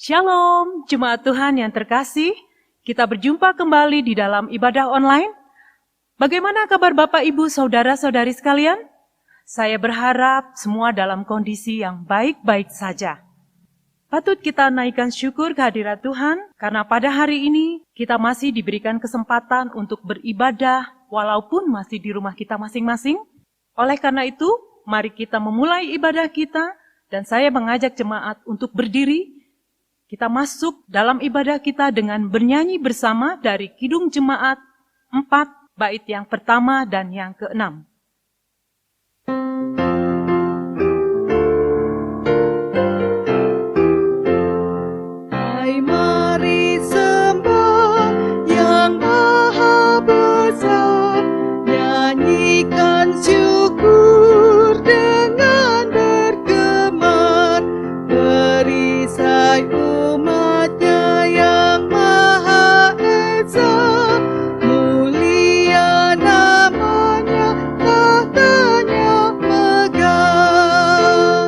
Shalom, jemaat Tuhan yang terkasih. Kita berjumpa kembali di dalam ibadah online. Bagaimana kabar Bapak, Ibu, Saudara-saudari sekalian? Saya berharap semua dalam kondisi yang baik-baik saja. Patut kita naikkan syukur kehadirat Tuhan, karena pada hari ini kita masih diberikan kesempatan untuk beribadah walaupun masih di rumah kita masing-masing. Oleh karena itu, mari kita memulai ibadah kita, dan saya mengajak jemaat untuk berdiri. Kita masuk dalam ibadah kita dengan bernyanyi bersama dari Kidung Jemaat 4, bait yang pertama dan yang ke-6. Hai, mari sembah yang maha besar, nyanyikan syukur dengan bergemar, perisai umatnya yang maha esa, mulia namanya, tahtanya megah.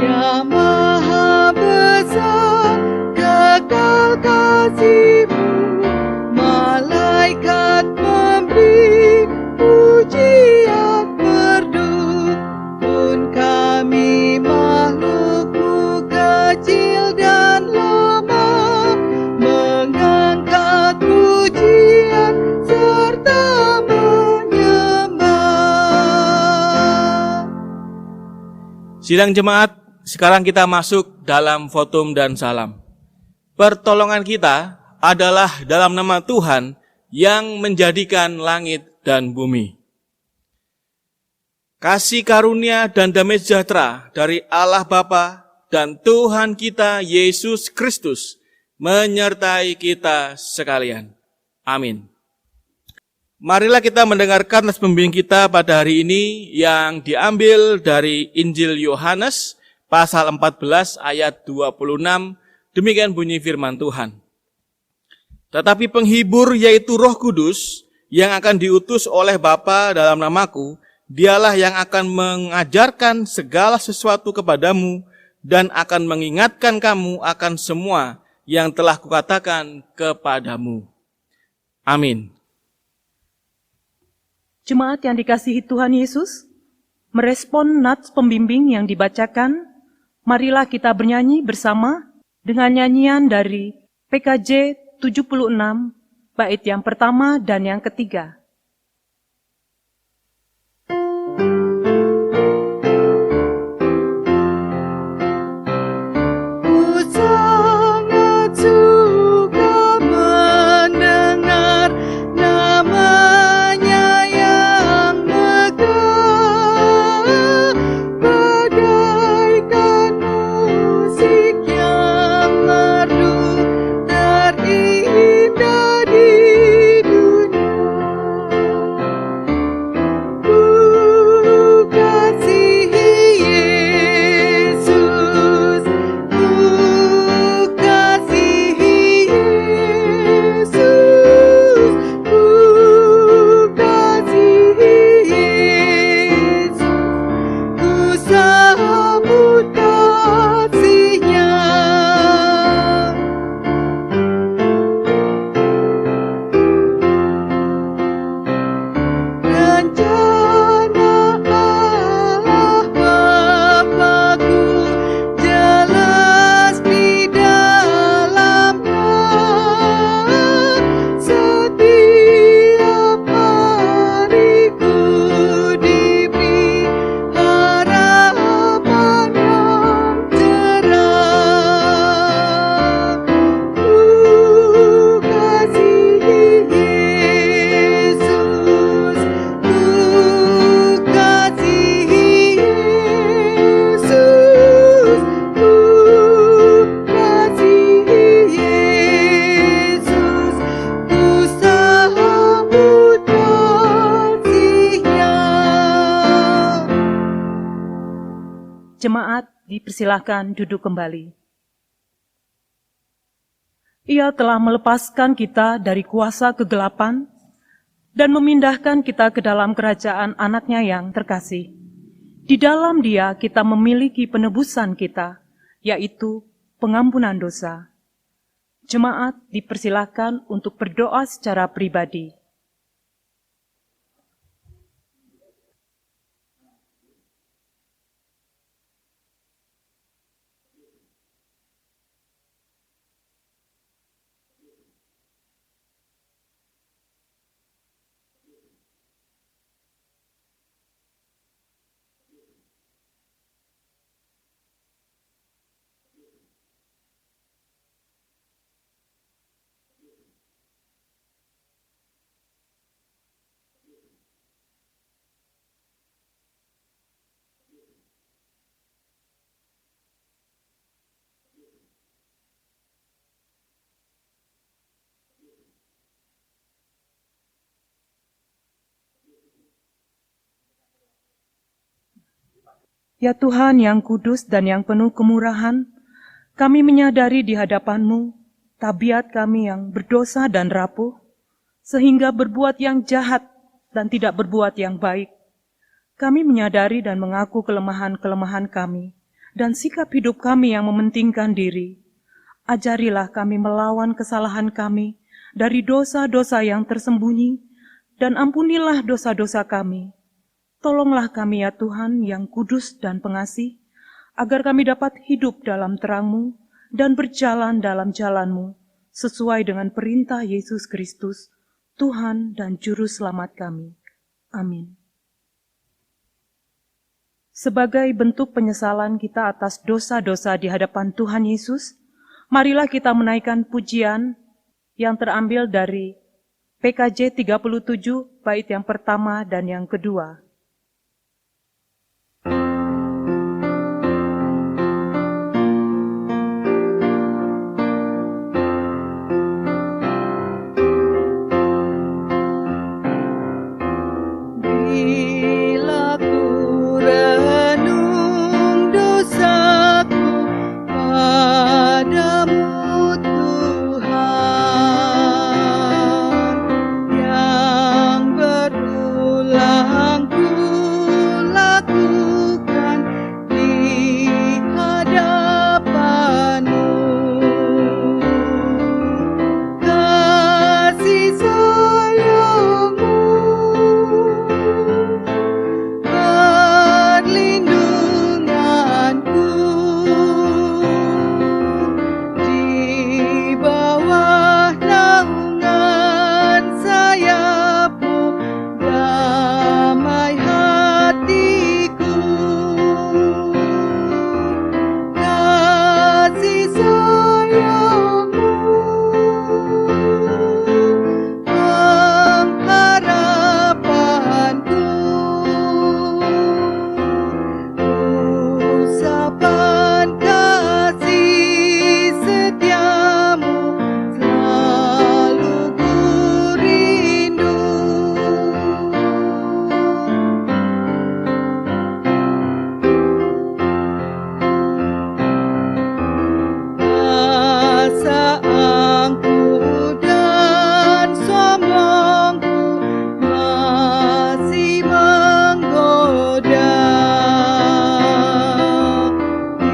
Ya maha besar, kekal kasih-Mu, malaikat memberi pujian merdu, pun kami makhluk-Mu kecil dan lemah, mengangkat pujian serta menyembah. Sidang jemaat, sekarang kita masuk dalam votum dan salam. Pertolongan kita adalah dalam nama Tuhan yang menjadikan langit dan bumi. Kasih karunia dan damai sejahtera dari Allah Bapa dan Tuhan kita Yesus Kristus menyertai kita sekalian. Amin. Marilah kita mendengarkan nas pembimbing kita pada hari ini yang diambil dari Injil Yohanes pasal 14 ayat 26, demikian bunyi firman Tuhan. Tetapi penghibur yaitu Roh Kudus yang akan diutus oleh Bapa dalam namaku, dialah yang akan mengajarkan segala sesuatu kepadamu dan akan mengingatkan kamu akan semua yang telah kukatakan kepadamu. Amin. Jemaat yang dikasihi Tuhan Yesus, merespon nats pembimbing yang dibacakan, marilah kita bernyanyi bersama dengan nyanyian dari PKJ 76, bait yang pertama dan yang ketiga. Ku sangat suka mendengar namanya yang megah, bagaikan musik yang merdu terindah di dunia. Ku kasihi Yesus, ku kasihi Yesus, ku kasihi Yesus, ku sambut kasih-Nya. Rencana Allah Bapa-Ku jelas di dalamnya, setiap hari ku diberi harapan yang cerah. Ku kasihi Yesus, ku kasihi Yesus, ku kasihi Yesus, ku sambut kasih-Nya. Jemaat dipersilahkan duduk kembali. Ia telah melepaskan kita dari kuasa kegelapan dan memindahkan kita ke dalam kerajaan anaknya yang terkasih. Di dalam Dia kita memiliki penebusan kita, yaitu pengampunan dosa. Jemaat dipersilakan untuk berdoa secara pribadi. Ya Tuhan yang kudus dan yang penuh kemurahan, kami menyadari di hadapan-Mu tabiat kami yang berdosa dan rapuh, sehingga berbuat yang jahat dan tidak berbuat yang baik. Kami menyadari dan mengaku kelemahan-kelemahan kami, dan sikap hidup kami yang mementingkan diri. Ajarilah kami melawan kesalahan kami dari dosa-dosa yang tersembunyi, dan ampunilah dosa-dosa kami. Tolonglah kami ya Tuhan yang kudus dan pengasih, agar kami dapat hidup dalam terang-Mu dan berjalan dalam jalan-Mu, sesuai dengan perintah Yesus Kristus, Tuhan dan Juru Selamat kami. Amin. Sebagai bentuk penyesalan kita atas dosa-dosa di hadapan Tuhan Yesus, marilah kita menaikkan pujian yang terambil dari PKJ 37, bait yang pertama dan yang kedua. Bila ku renung dosaku padamu Tuhan, yang berulang ku lakukan di hadapan-Mu. Kasih sayang-Mu perlindunganku, di bawah naungan sayap-Mu damai hatiku. Kasih sayang-Mu pengharapanku, usapan kasih setiamu selalu ku rindu. Perasaanku dan sombongku masih menggoda.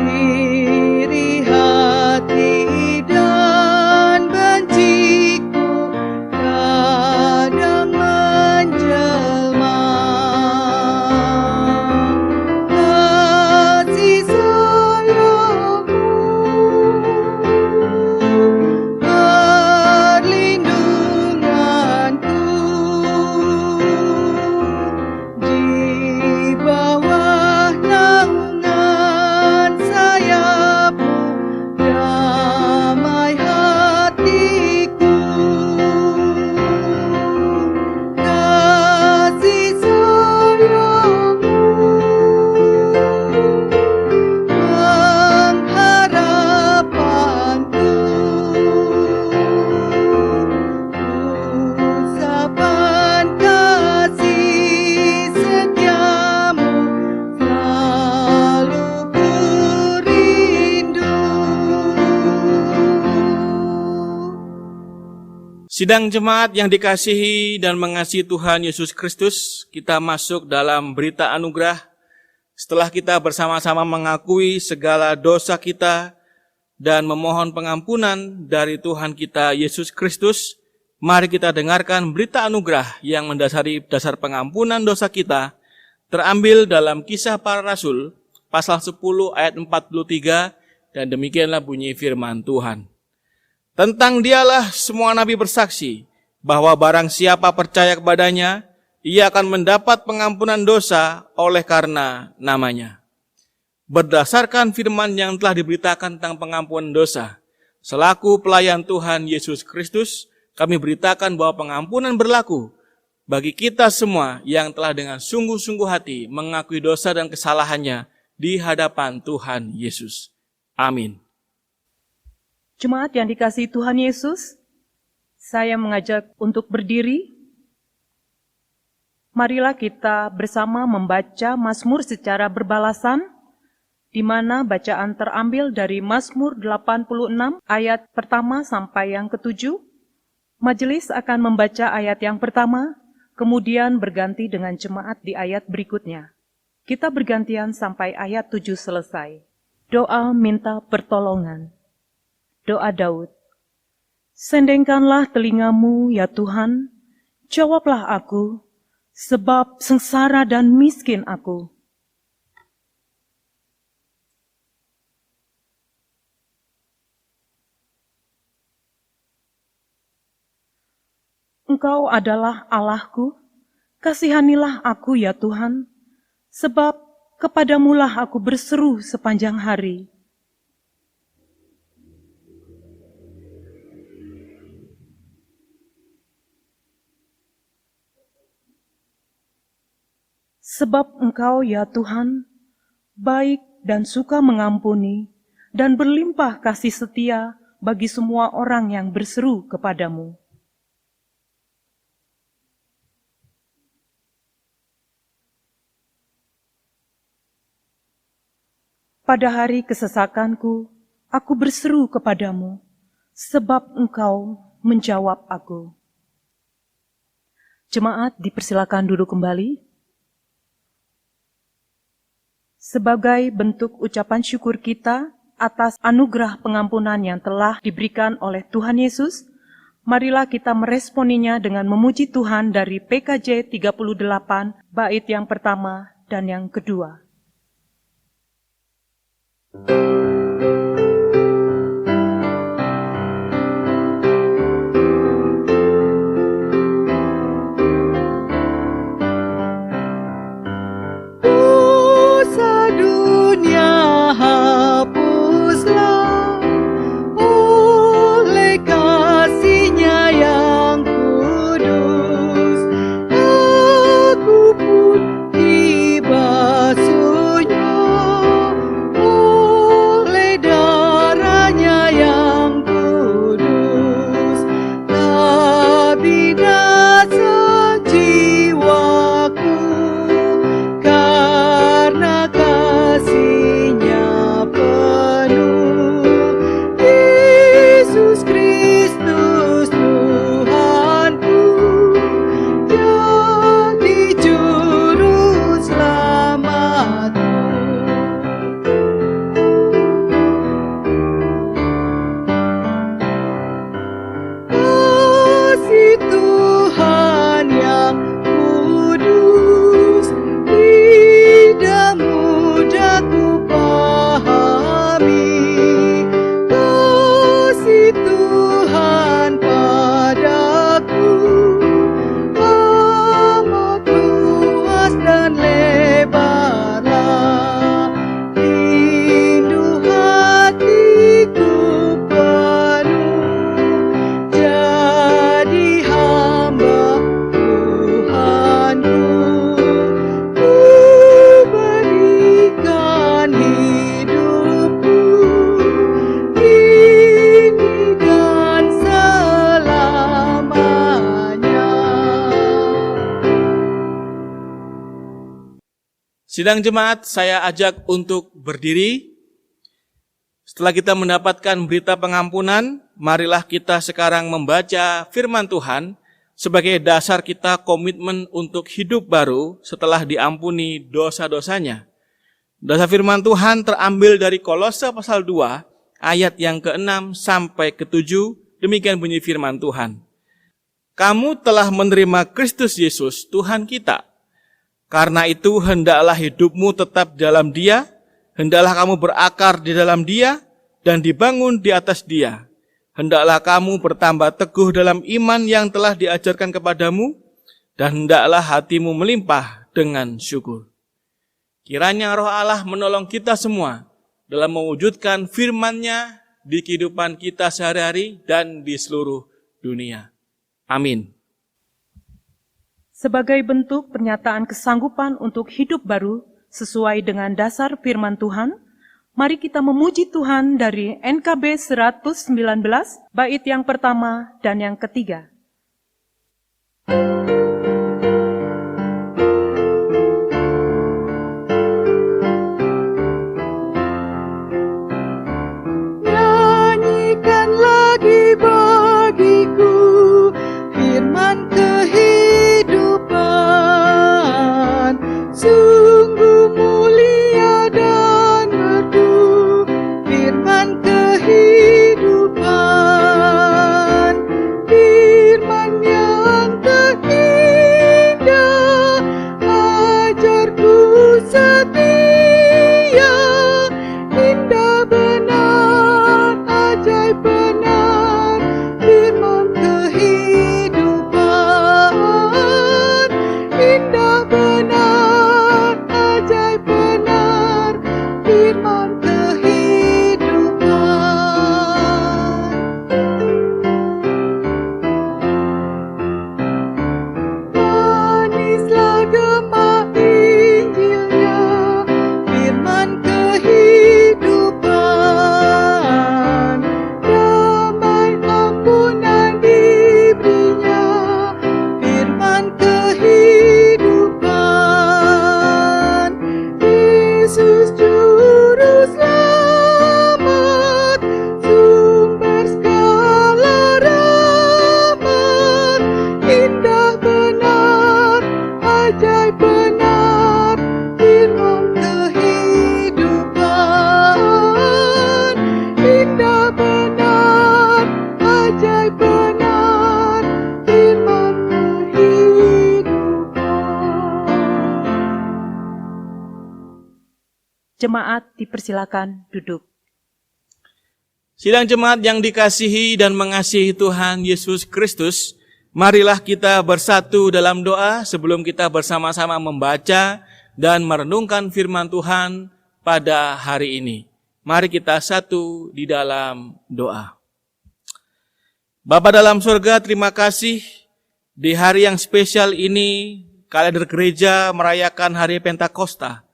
Iri hati dan benciku kadang menjelma. Kasih sayang-Mu perlindunganku, di bawah naungan sayap-Mu damai hatiku. Kasih sayang-Mu pengharapanku, usapan kasih setiamu selalu ku rindu. Sidang jemaat yang dikasihi dan mengasihi Tuhan Yesus Kristus, kita masuk dalam berita anugerah Setelah kita bersama-sama mengakui segala dosa kita dan memohon pengampunan dari Tuhan kita Yesus Kristus, mari kita dengarkan berita anugerah yang mendasari dasar pengampunan dosa kita, terambil dalam Kisah Para Rasul, pasal 10 ayat 43, dan demikianlah bunyi firman Tuhan. Tentang dialah semua nabi bersaksi, bahwa barang siapa percaya kepadanya, ia akan mendapat pengampunan dosa oleh karena namanya. Berdasarkan firman yang telah diberitakan tentang pengampunan dosa, selaku pelayan Tuhan Yesus Kristus, kami beritakan bahwa pengampunan berlaku bagi kita semua yang telah dengan sungguh-sungguh hati mengakui dosa dan kesalahannya di hadapan Tuhan Yesus. Amin. Jemaat yang dikasihi Tuhan Yesus, saya mengajak untuk berdiri. Marilah kita bersama membaca Mazmur secara berbalasan, di mana bacaan terambil dari Mazmur 86 ayat pertama sampai yang ke-7. Majelis akan membaca ayat yang pertama, kemudian berganti dengan jemaat di ayat berikutnya. Kita bergantian sampai ayat 7 selesai. Doa minta pertolongan. Doa Daud. Sendengkanlah telingamu, ya Tuhan, jawablah aku, sebab sengsara dan miskin aku. Engkau adalah Allahku, kasihanilah aku ya Tuhan, sebab kepadamulah aku berseru sepanjang hari. Sebab Engkau ya Tuhan, baik dan suka mengampuni, dan berlimpah kasih setia bagi semua orang yang berseru kepadamu. Pada hari kesesakanku, aku berseru kepadamu, sebab Engkau menjawab aku. Jemaat dipersilakan duduk kembali. Sebagai bentuk ucapan syukur kita atas anugerah pengampunan yang telah diberikan oleh Tuhan Yesus, marilah kita meresponinya dengan memuji Tuhan dari PKJ 38, bait yang pertama dan yang kedua. Dosa dunia hapuslah oleh kasih-Nya yang kudus. Aku pun dibasuhnya oleh darah-Nya yang kudus. Tak binasa jiwaku karena kasih-Nya penuh. Yesus Kristus Tuhanku, jadi juru selamatku. Kasih Tuhan yang kudus tidak mudah ku pahami. Kasih Tuhan padaku amat luas dan lebarlah. Rindu hatiku penuh jadi hamba Tuhanku. Ku berikan hidupku kini dan selamanya. Sidang jemaat, saya ajak untuk berdiri. Setelah kita mendapatkan berita pengampunan, marilah kita sekarang membaca firman Tuhan sebagai dasar kita komitmen untuk hidup baru setelah diampuni dosa-dosanya. Dasar firman Tuhan terambil dari Kolose pasal 2 ayat yang ke-6 sampai ke-7. Demikian bunyi firman Tuhan. Kamu telah menerima Kristus Yesus Tuhan kita. Karena itu hendaklah hidupmu tetap dalam Dia, hendaklah kamu berakar di dalam Dia dan dibangun di atas Dia. Hendaklah kamu bertambah teguh dalam iman yang telah diajarkan kepadamu, dan hendaklah hatimu melimpah dengan syukur. Kiranya Roh Allah menolong kita semua dalam mewujudkan firman-Nya di kehidupan kita sehari-hari dan di seluruh dunia. Amin. Sebagai bentuk pernyataan kesanggupan untuk hidup baru sesuai dengan dasar firman Tuhan, mari kita memuji Tuhan dari NKB 119, bait yang pertama dan yang ketiga. Nyanyikan lagi bagiku firman kehidupan, sungguh mulia dan merdu firman kehidupan, firman yang terindah, ajarku setia, indah benar, ajaib benar, firman kehidupan, indah benar, ajaib benar, firman kehidupan. Manislah gema Injilnya, firman kehidupan, damai ampunan diberinya, firman kehidupan, Yesus Juru Selamat, sumber segala rahmat, indah benar, ajaib benar, firman kehidupan, indah benar, ajaib benar, firman kehidupan. Jemaat dipersilakan duduk. Sidang jemaat yang dikasihi dan mengasihi Tuhan Yesus Kristus, marilah kita bersatu dalam doa sebelum kita bersama-sama membaca dan merenungkan firman Tuhan pada hari ini. Mari kita satu di dalam doa. Bapa dalam surga, terima kasih di hari yang spesial ini, kalender gereja merayakan hari Pentakosta.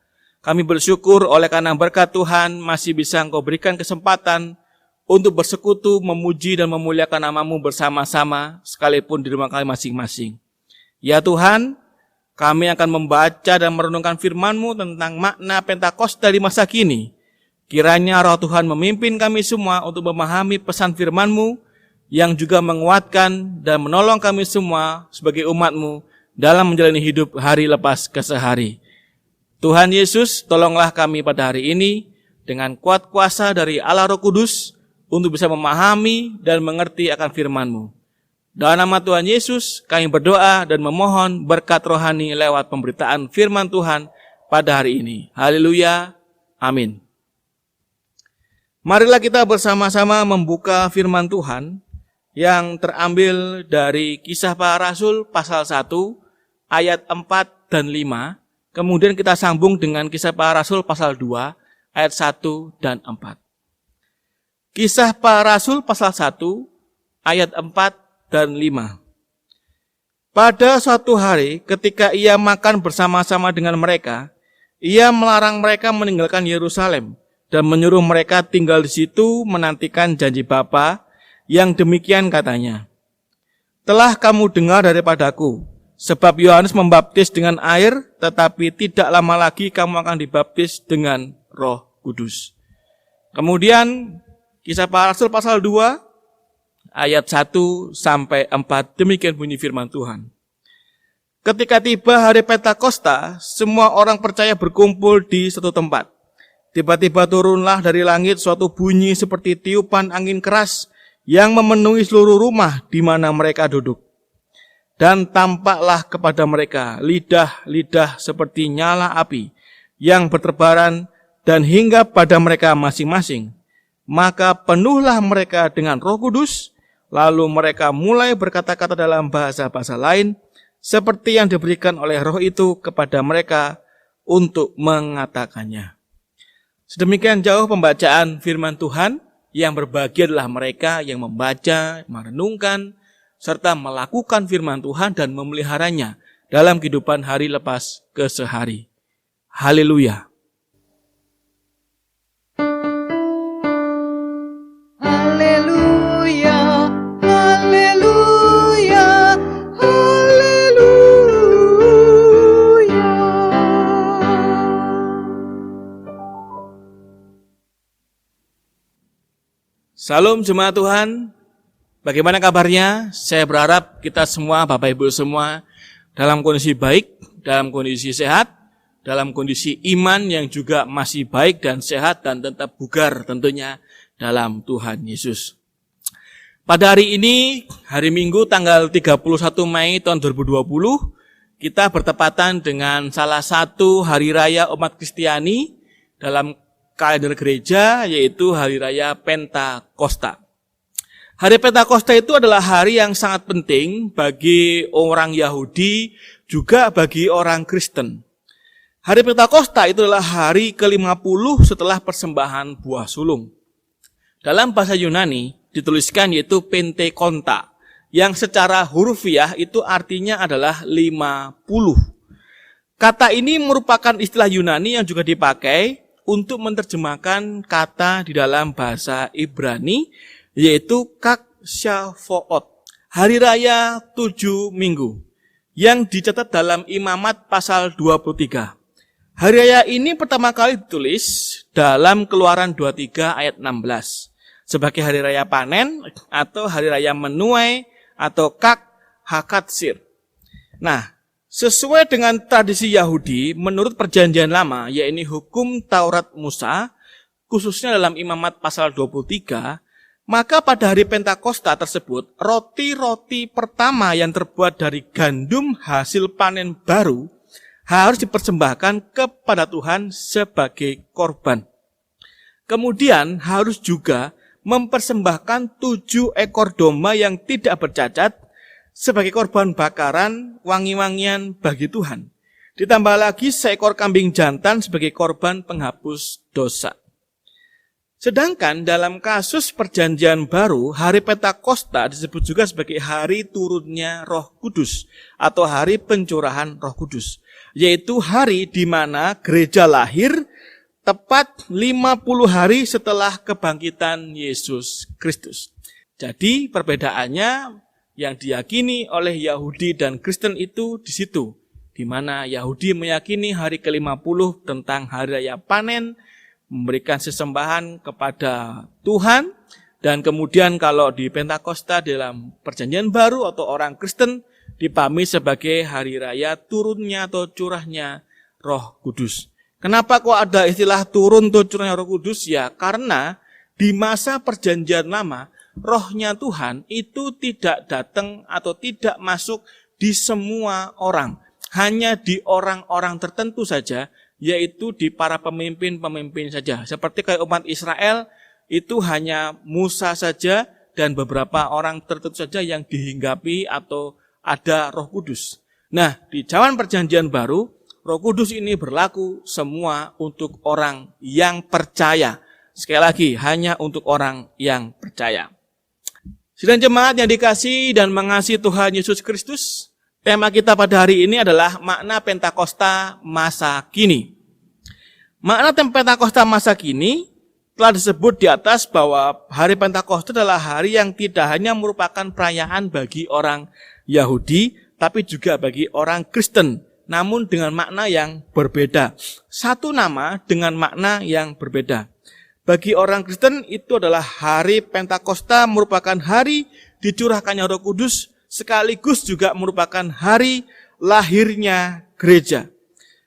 Kami bersyukur oleh karena berkat Tuhan masih bisa Engkau berikan kesempatan untuk bersekutu, memuji dan memuliakan nama-Mu bersama-sama, sekalipun di rumah kami masing-masing. Ya Tuhan, kami akan membaca dan merenungkan firman-Mu tentang makna Pentakosta di masa kini. Kiranya Roh Tuhan memimpin kami semua untuk memahami pesan firman-Mu, yang juga menguatkan dan menolong kami semua sebagai umat-Mu dalam menjalani hidup hari lepas ke sehari. Tuhan Yesus, tolonglah kami pada hari ini dengan kuat kuasa dari Allah Roh Kudus untuk bisa memahami dan mengerti akan firman-Mu. Dalam nama Tuhan Yesus, kami berdoa dan memohon berkat rohani lewat pemberitaan firman Tuhan pada hari ini. Haleluya. Amin. Marilah kita bersama-sama membuka firman Tuhan yang terambil dari Kisah Para Rasul pasal 1 ayat 4 dan 5. Kemudian kita sambung dengan Kisah Para Rasul pasal 2 ayat 1 dan 4. Kisah Para Rasul pasal 1 ayat 4 dan 5. Pada suatu hari ketika ia makan bersama-sama dengan mereka, ia melarang mereka meninggalkan Yerusalem dan menyuruh mereka tinggal di situ menantikan janji Bapa yang demikian katanya. Telah kamu dengar daripadaku, sebab Yohanes membaptis dengan air, tetapi tidak lama lagi kamu akan dibaptis dengan Roh Kudus. Kemudian Kisah Para Rasul pasal 2 ayat 1 sampai 4, demikian bunyi firman Tuhan. Ketika tiba hari Pentakosta, semua orang percaya berkumpul di satu tempat. Tiba-tiba turunlah dari langit suatu bunyi seperti tiupan angin keras yang memenuhi seluruh rumah di mana mereka duduk. Dan tampaklah kepada mereka lidah-lidah seperti nyala api yang bertebaran dan hinggap pada mereka masing-masing. Maka penuhlah mereka dengan Roh Kudus, lalu mereka mulai berkata-kata dalam bahasa-bahasa lain, seperti yang diberikan oleh Roh itu kepada mereka untuk mengatakannya. Sedemikian jauh pembacaan firman Tuhan. Yang berbahagia adalah mereka yang membaca, merenungkan, serta melakukan firman Tuhan dan memeliharanya dalam kehidupan hari lepas ke sehari. Haleluya. Haleluya, haleluya, haleluya. Salam jemaat Tuhan. Bagaimana kabarnya? Saya berharap kita semua, Bapak Ibu semua, dalam kondisi baik, dalam kondisi sehat, dalam kondisi iman yang juga masih baik dan sehat dan tetap bugar tentunya dalam Tuhan Yesus. Pada hari ini, hari Minggu tanggal 31 Mei tahun 2020, kita bertepatan dengan salah satu hari raya umat Kristiani dalam kalender gereja, yaitu hari raya Pentakosta. Hari Pentakosta itu adalah hari yang sangat penting bagi orang Yahudi, juga bagi orang Kristen. Hari Pentakosta itu adalah hari ke-50 setelah persembahan buah sulung. Dalam bahasa Yunani dituliskan yaitu Pentekonta, yang secara hurufiah itu artinya adalah 50. Kata ini merupakan istilah Yunani yang juga dipakai untuk menerjemahkan kata di dalam bahasa Ibrani, yaitu Kak Shavuot, hari raya 7 minggu, yang dicatat dalam Imamat pasal 23. Hari raya ini pertama kali ditulis dalam Keluaran 23 ayat 16, sebagai hari raya panen atau hari raya menuai atau Kak Hakatsir. Nah, sesuai dengan tradisi Yahudi, menurut perjanjian lama, yaitu hukum Taurat Musa, khususnya dalam Imamat pasal 23, maka pada hari Pentakosta tersebut, roti-roti pertama yang terbuat dari gandum hasil panen baru harus dipersembahkan kepada Tuhan sebagai korban. Kemudian harus juga mempersembahkan 7 ekor domba yang tidak bercacat sebagai korban bakaran wangi-wangian bagi Tuhan. Ditambah lagi seekor kambing jantan sebagai korban penghapus dosa. Sedangkan dalam kasus perjanjian baru, hari Pentakosta disebut juga sebagai hari turunnya Roh Kudus atau hari pencurahan Roh Kudus, yaitu hari di mana gereja lahir tepat 50 hari setelah kebangkitan Yesus Kristus. Jadi perbedaannya yang diyakini oleh Yahudi dan Kristen itu di situ, di mana Yahudi meyakini hari ke-50 tentang hari raya panen, memberikan sesembahan kepada Tuhan, dan kemudian kalau di Pentakosta dalam perjanjian baru atau orang Kristen dipahami sebagai hari raya turunnya atau curahnya Roh Kudus. Kenapa kok ada istilah turun atau curahnya Roh Kudus? Ya karena di masa perjanjian lama, Rohnya Tuhan itu tidak datang atau tidak masuk di semua orang. Hanya di orang-orang tertentu saja, yaitu di para pemimpin-pemimpin saja. Seperti kayak umat Israel, itu hanya Musa saja dan beberapa orang tertentu saja yang dihinggapi atau ada Roh Kudus. Nah, di zaman perjanjian baru, Roh Kudus ini berlaku semua untuk orang yang percaya. Sekali lagi, hanya untuk orang yang percaya. Sidang jemaat yang dikasihi dan mengasihi Tuhan Yesus Kristus, tema kita pada hari ini adalah makna Pentakosta masa kini. Makna Pentakosta masa kini telah disebut di atas bahwa hari Pentakosta adalah hari yang tidak hanya merupakan perayaan bagi orang Yahudi, tapi juga bagi orang Kristen, namun dengan makna yang berbeda. Satu nama dengan makna yang berbeda. Bagi orang Kristen itu adalah hari Pentakosta merupakan hari dicurahkannya Roh Kudus, sekaligus juga merupakan hari lahirnya gereja.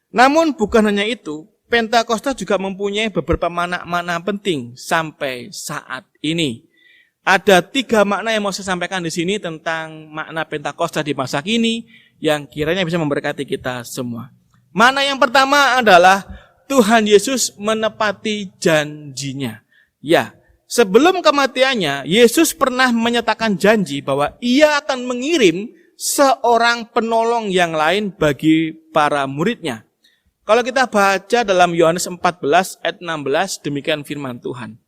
Namun bukan hanya itu, Pentakosta juga mempunyai beberapa makna-makna penting sampai saat ini. Ada 3 makna yang mau saya sampaikan di sini tentang makna Pentakosta di masa kini yang kiranya bisa memberkati kita semua. Makna yang pertama adalah Tuhan Yesus menepati janjinya. Ya, sebelum kematiannya, Yesus pernah menyatakan janji bahwa Ia akan mengirim seorang penolong yang lain bagi para muridnya. Kalau kita baca dalam Yohanes 14 ayat 16, demikian firman Tuhan.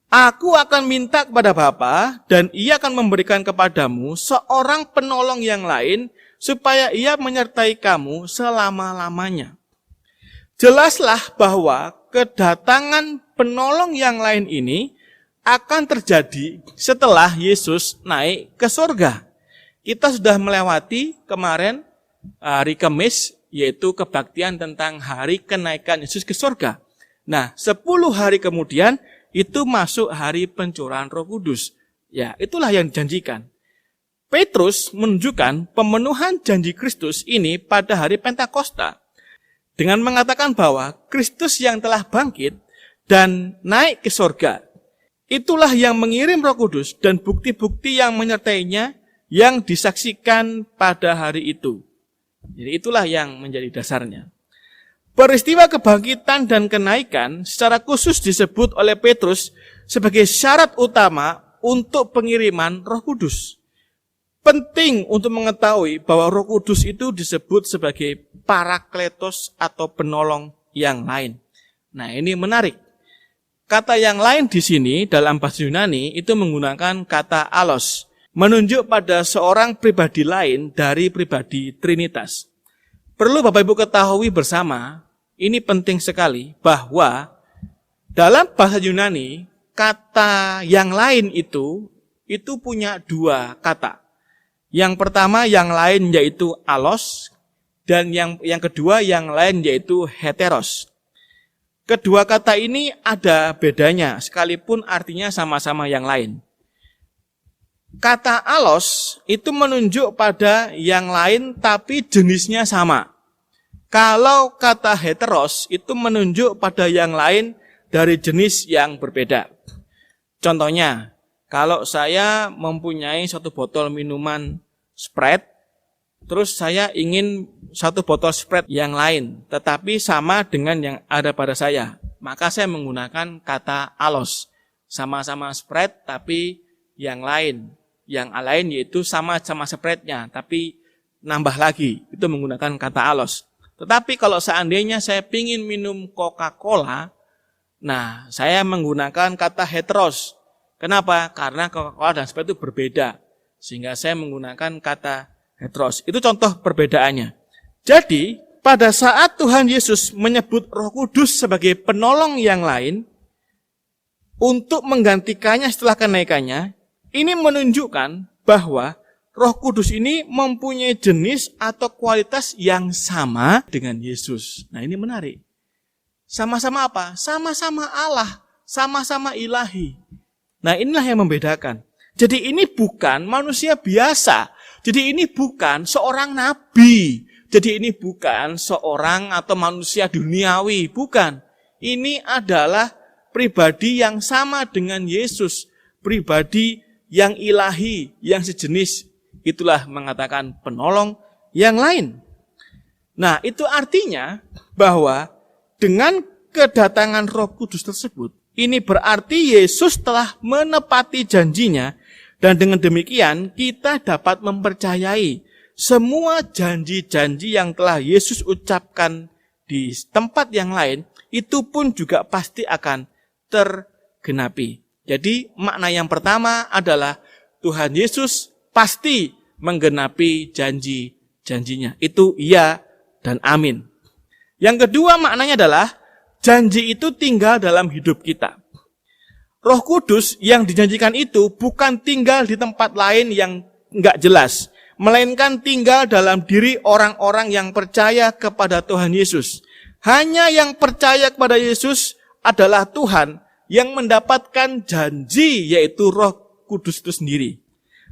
Aku akan minta kepada Bapa dan Ia akan memberikan kepadamu seorang penolong yang lain supaya Ia menyertai kamu selama-lamanya. Jelaslah bahwa kedatangan penolong yang lain ini akan terjadi setelah Yesus naik ke surga. Kita sudah melewati kemarin hari Kamis, yaitu kebaktian tentang hari kenaikan Yesus ke surga. Nah, 10 hari kemudian itu masuk hari pencurahan Roh Kudus. Ya, itulah yang dijanjikan. Petrus menunjukkan pemenuhan janji Kristus ini pada hari Pentakosta dengan mengatakan bahwa Kristus yang telah bangkit dan naik ke surga, itulah yang mengirim Roh Kudus dan bukti-bukti yang menyertainya yang disaksikan pada hari itu. Jadi itulah yang menjadi dasarnya. Peristiwa kebangkitan dan kenaikan secara khusus disebut oleh Petrus sebagai syarat utama untuk pengiriman Roh Kudus. Penting untuk mengetahui bahwa Roh Kudus itu disebut sebagai parakletos atau penolong yang lain. Nah, ini menarik. Kata yang lain di sini dalam bahasa Yunani itu menggunakan kata allos, menunjuk pada seorang pribadi lain dari pribadi Trinitas. Perlu Bapak Ibu ketahui bersama, ini penting sekali bahwa dalam bahasa Yunani, kata yang lain itu punya 2 kata. Yang pertama yang lain yaitu allos, dan yang kedua yang lain yaitu heteros. Kedua kata ini ada bedanya, sekalipun artinya sama-sama yang lain. Kata allos itu menunjuk pada yang lain tapi jenisnya sama. Kalau kata heteros itu menunjuk pada yang lain dari jenis yang berbeda. Contohnya, kalau saya mempunyai 1 botol minuman Sprite, terus saya ingin 1 botol Sprite yang lain, tetapi sama dengan yang ada pada saya, maka saya menggunakan kata allos. Sama-sama Sprite tapi yang lain. Yang lain yaitu sama-sama Sprite-nya, tapi nambah lagi, itu menggunakan kata allos. Tetapi kalau seandainya saya ingin minum Coca-Cola, nah saya menggunakan kata heteros. Kenapa? Karena Coca-Cola dan Sprite itu berbeda, sehingga saya menggunakan kata heteros. Itu contoh perbedaannya. Jadi, pada saat Tuhan Yesus menyebut Roh Kudus sebagai penolong yang lain, untuk menggantikannya setelah kenaikannya, ini menunjukkan bahwa Roh Kudus ini mempunyai jenis atau kualitas yang sama dengan Yesus. Nah, ini menarik. Sama-sama apa? Sama-sama Allah, sama-sama ilahi. Nah, inilah yang membedakan. Jadi ini bukan manusia biasa. Jadi ini bukan seorang nabi. Jadi ini bukan seorang atau manusia duniawi. Bukan. Ini adalah pribadi yang sama dengan Yesus. Pribadi yang ilahi, yang sejenis. Itulah mengatakan penolong yang lain. Nah, itu artinya bahwa dengan kedatangan Roh Kudus tersebut, ini berarti Yesus telah menepati janjinya, dan dengan demikian kita dapat mempercayai semua janji-janji yang telah Yesus ucapkan di tempat yang lain, itu pun juga pasti akan tergenapi. Jadi makna yang pertama adalah Tuhan Yesus pasti menggenapi janji-janjinya. Itu iya dan amin. Yang kedua maknanya adalah janji itu tinggal dalam hidup kita. Roh Kudus yang dijanjikan itu bukan tinggal di tempat lain yang enggak jelas, melainkan tinggal dalam diri orang-orang yang percaya kepada Tuhan Yesus. Hanya yang percaya kepada Yesus adalah Tuhan yang mendapatkan janji, yaitu Roh Kudus itu sendiri.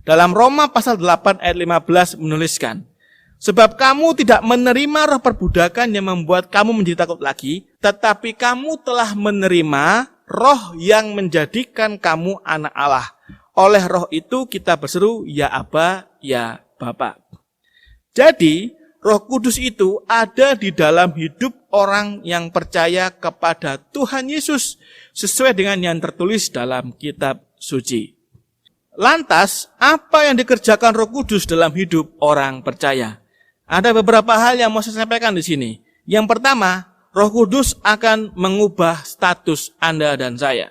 Dalam Roma pasal 8 ayat 15 menuliskan, Sebab kamu tidak menerima roh perbudakan yang membuat kamu menjadi takut lagi, tetapi kamu telah menerima roh yang menjadikan kamu anak Allah. Oleh roh itu kita berseru, ya Aba, ya Bapa. Jadi, Roh Kudus itu ada di dalam hidup orang yang percaya kepada Tuhan Yesus, sesuai dengan yang tertulis dalam kitab suci. Lantas, apa yang dikerjakan Roh Kudus dalam hidup orang percaya? Ada beberapa hal yang mau saya sampaikan di sini. Yang pertama, Roh Kudus akan mengubah status Anda dan saya.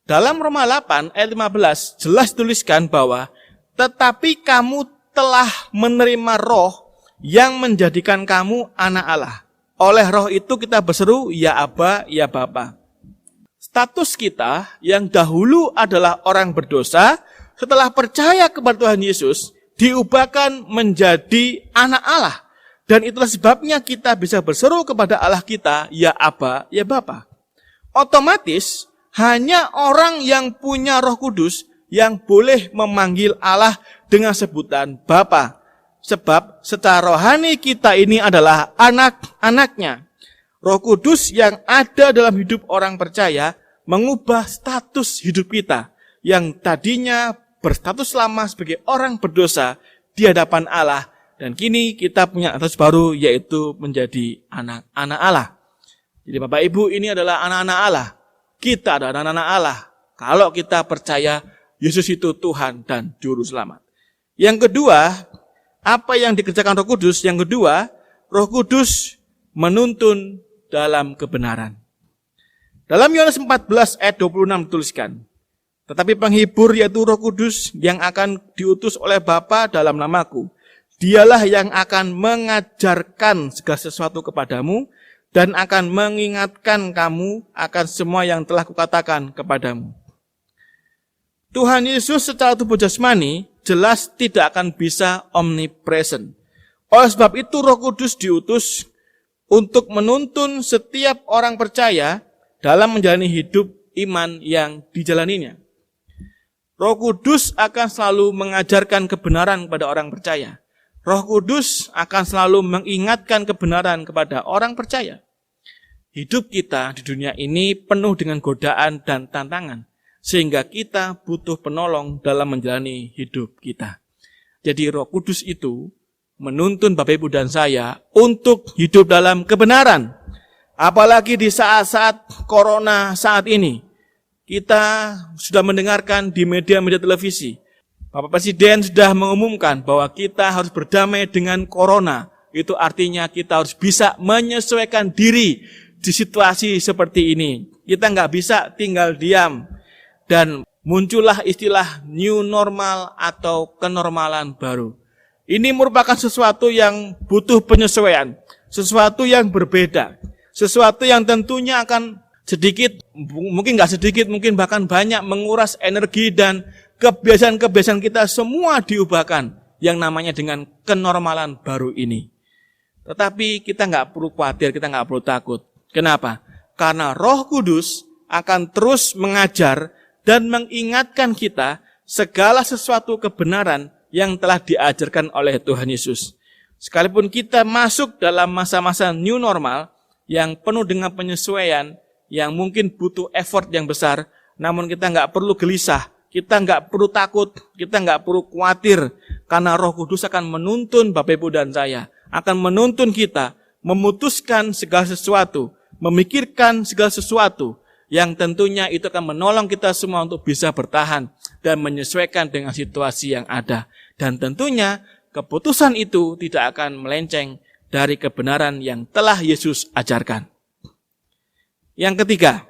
Dalam Roma 8 ayat 15 jelas tuliskan bahwa tetapi kamu telah menerima roh yang menjadikan kamu anak Allah. Oleh roh itu kita berseru, ya Aba, ya Bapa. Status kita yang dahulu adalah orang berdosa, setelah percaya kepada Tuhan Yesus, diubahkan menjadi anak Allah. Dan itulah sebabnya kita bisa berseru kepada Allah kita, ya Aba, ya Bapa. Otomatis, hanya orang yang punya Roh Kudus yang boleh memanggil Allah dengan sebutan Bapa. Sebab secara rohani kita ini adalah anak-anaknya. Roh Kudus yang ada dalam hidup orang percaya mengubah status hidup kita yang tadinya berstatus lama sebagai orang berdosa di hadapan Allah. Dan kini kita punya status baru, yaitu menjadi anak-anak Allah. Jadi Bapak Ibu, ini adalah anak-anak Allah. Kita adalah anak-anak Allah. Kalau kita percaya Yesus itu Tuhan dan Juru Selamat. Yang kedua, apa yang dikerjakan Roh Kudus? Yang kedua, Roh Kudus menuntun dalam kebenaran. Dalam Yohanes 14 ayat 26 dituliskan, tetapi penghibur yaitu Roh Kudus yang akan diutus oleh Bapa dalam namaku, dialah yang akan mengajarkan segala sesuatu kepadamu dan akan mengingatkan kamu akan semua yang telah kukatakan kepadamu. Tuhan Yesus secara tubuh jasmani jelas tidak akan bisa omnipresent. Oleh sebab itu Roh Kudus diutus untuk menuntun setiap orang percaya dalam menjalani hidup iman yang dijalaninya. Roh Kudus akan selalu mengajarkan kebenaran kepada orang percaya. Roh Kudus akan selalu mengingatkan kebenaran kepada orang percaya. Hidup kita di dunia ini penuh dengan godaan dan tantangan, sehingga kita butuh penolong dalam menjalani hidup kita. Jadi Roh Kudus itu menuntun Bapak Ibu dan saya untuk hidup dalam kebenaran. Apalagi di saat-saat corona saat ini. Kita sudah mendengarkan di media-media televisi. Bapak Presiden sudah mengumumkan bahwa kita harus berdamai dengan corona. Itu artinya kita harus bisa menyesuaikan diri di situasi seperti ini. Kita nggak bisa tinggal diam. Dan muncullah istilah new normal atau kenormalan baru. Ini merupakan sesuatu yang butuh penyesuaian, sesuatu yang berbeda, sesuatu yang tentunya akan sedikit, mungkin nggak sedikit, mungkin bahkan banyak menguras energi dan kebiasaan-kebiasaan kita semua diubahkan yang namanya dengan kenormalan baru ini. Tetapi kita nggak perlu khawatir, kita nggak perlu takut. Kenapa? Karena Roh Kudus akan terus mengajar dan mengingatkan kita segala sesuatu kebenaran yang telah diajarkan oleh Tuhan Yesus. Sekalipun kita masuk dalam masa-masa new normal yang penuh dengan penyesuaian, yang mungkin butuh effort yang besar, namun kita nggak perlu gelisah, kita nggak perlu takut, kita nggak perlu khawatir, karena Roh Kudus akan menuntun Bapak Ibu dan saya, akan menuntun kita, memutuskan segala sesuatu, memikirkan segala sesuatu, yang tentunya itu akan menolong kita semua untuk bisa bertahan dan menyesuaikan dengan situasi yang ada. Dan tentunya keputusan itu tidak akan melenceng dari kebenaran yang telah Yesus ajarkan. Yang ketiga,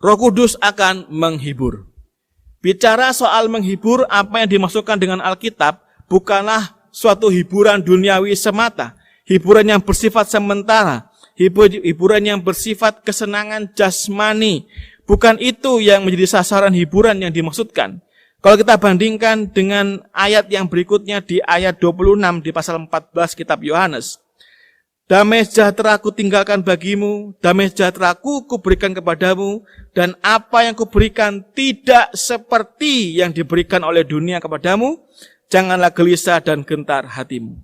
Roh Kudus akan menghibur. Bicara soal menghibur, apa yang dimaksudkan dengan Alkitab bukanlah suatu hiburan duniawi semata, hiburan yang bersifat sementara, hiburan yang bersifat kesenangan jasmani. Bukan itu yang menjadi sasaran hiburan yang dimaksudkan. Kalau kita bandingkan dengan ayat yang berikutnya di ayat 26 di pasal 14 kitab Yohanes. Damai sejahtera ku tinggalkan bagimu, damai sejahtera ku kuberikan kepadamu, dan apa yang kuberikan tidak seperti yang diberikan oleh dunia kepadamu, janganlah gelisah dan gentar hatimu.